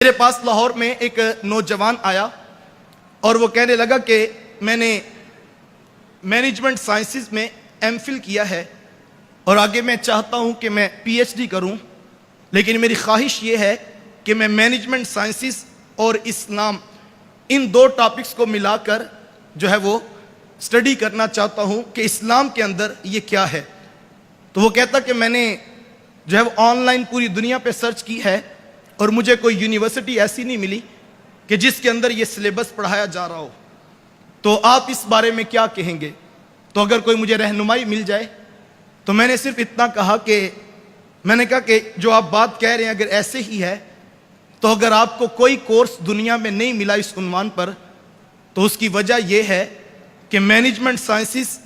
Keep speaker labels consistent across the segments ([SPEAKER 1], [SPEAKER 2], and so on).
[SPEAKER 1] میرے پاس لاہور میں ایک نوجوان آیا اور وہ کہنے لگا کہ میں نے مینجمنٹ سائنسز میں ایم فل کیا ہے اور آگے میں چاہتا ہوں کہ میں پی ایچ ڈی کروں، لیکن میری خواہش یہ ہے کہ میں مینجمنٹ سائنسز اور اسلام ان دو ٹاپکس کو ملا کر جو ہے وہ اسٹڈی کرنا چاہتا ہوں کہ اسلام کے اندر یہ کیا ہے۔ تو وہ کہتا کہ میں نے جو ہے وہ آن لائن پوری دنیا پہ سرچ کی ہے اور مجھے کوئی یونیورسٹی ایسی نہیں ملی کہ جس کے اندر یہ سلیبس پڑھایا جا رہا ہو، تو آپ اس بارے میں کیا کہیں گے؟ تو اگر کوئی مجھے رہنمائی مل جائے تو میں نے صرف اتنا کہا کہ جو آپ بات کہہ رہے ہیں اگر ایسے ہی ہے تو اگر آپ کو کوئی کورس دنیا میں نہیں ملا اس عنوان پر تو اس کی وجہ یہ ہے کہ مینجمنٹ سائنسز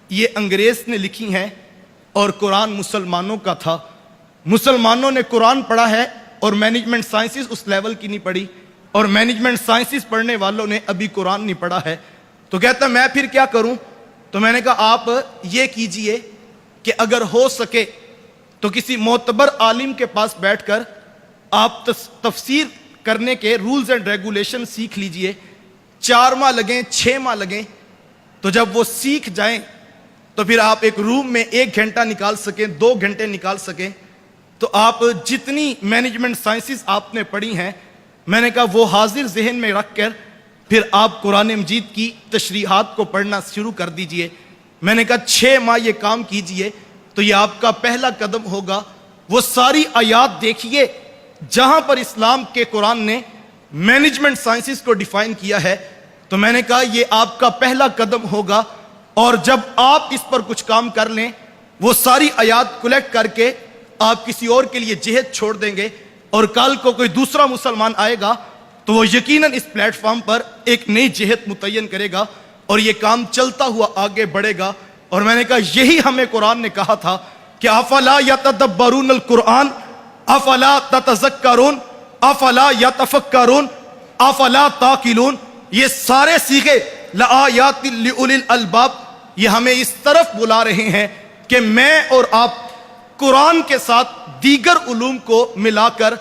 [SPEAKER 1] یہ انگریز نے لکھی ہیں اور قرآن مسلمانوں کا تھا۔ مسلمانوں نے قرآن پڑھا ہے اور مینجمنٹ سائنسز اس لیول کی نہیں پڑھی، اور مینجمنٹ سائنسز پڑھنے والوں نے ابھی قرآن نہیں پڑھا ہے۔ تو کہتا میں پھر کیا کروں؟ تو میں نے کہا آپ یہ کیجئے کہ اگر ہو سکے تو کسی معتبر عالم کے پاس بیٹھ کر آپ تفسیر کرنے کے رولز اینڈ ریگولیشن سیکھ لیجئے، 4 ماہ لگیں 6 ماہ لگیں، تو جب وہ سیکھ جائیں تو پھر آپ ایک روم میں 1 گھنٹہ نکال سکیں، 2 گھنٹے نکال سکیں، تو آپ جتنی مینجمنٹ سائنسز آپ نے پڑھی ہیں میں نے کہا وہ حاضر ذہن میں رکھ کر پھر آپ قرآن مجید کی تشریحات کو پڑھنا شروع کر دیجئے۔ میں نے کہا 6 ماہ یہ کام کیجئے تو یہ آپ کا پہلا قدم ہوگا۔ وہ ساری آیات دیکھیے جہاں پر اسلام کے قرآن نے مینجمنٹ سائنسز کو ڈیفائن کیا ہے، تو میں نے کہا یہ آپ کا پہلا قدم ہوگا، اور جب آپ اس پر کچھ کام کر لیں وہ ساری آیات کلیکٹ کر کے آپ کسی اور کے لیے جہد چھوڑ دیں گے، اور کل کو کوئی دوسرا مسلمان آئے گا تو وہ یقیناً اس پلیٹ فارم پر ایک نئی جہد متعین کرے گا اور یہ کام چلتا ہوا آگے بڑھے گا۔ اور میں نے کہا یہی ہمیں قرآن نے کہا تھا کہ افلا یتدبرون القرآن افلا تتذکرون افلا یتفکرون افلا تعقلون۔ یہ سارے صیغے لآیات لأولی الالباب یہ ہمیں اس طرف بلا رہے ہیں کہ میں اور آپ قرآن کے ساتھ دیگر علوم کو ملا کر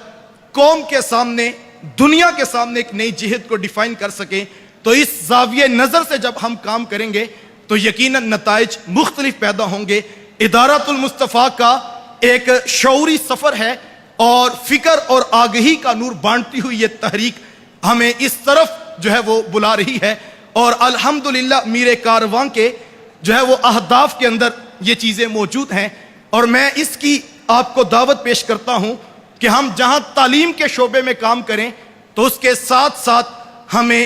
[SPEAKER 1] قوم کے سامنے، دنیا کے سامنے ایک نئی جہد کو ڈیفائن کر سکیں۔ تو اس زاویہ نظر سے جب ہم کام کریں گے تو یقیناً نتائج مختلف پیدا ہوں گے۔ ادارۃ المصطفیٰ کا ایک شعوری سفر ہے اور فکر اور آگہی کا نور بانٹتی ہوئی یہ تحریک ہمیں اس طرف جو ہے وہ بلا رہی ہے، اور الحمدللہ میر کارواں کے جو ہے وہ اہداف کے اندر یہ چیزیں موجود ہیں۔ اور میں اس کی آپ کو دعوت پیش کرتا ہوں کہ ہم جہاں تعلیم کے شعبے میں کام کریں تو اس کے ساتھ ساتھ ہمیں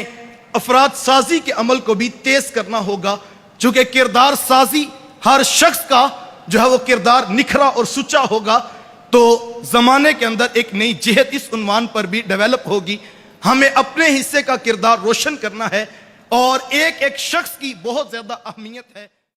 [SPEAKER 1] افراد سازی کے عمل کو بھی تیز کرنا ہوگا، چونکہ کردار سازی ہر شخص کا جو ہے وہ کردار نکھرا اور سچا ہوگا تو زمانے کے اندر ایک نئی جہت اس عنوان پر بھی ڈیولپ ہوگی۔ ہمیں اپنے حصے کا کردار روشن کرنا ہے اور ایک ایک شخص کی بہت زیادہ اہمیت ہے۔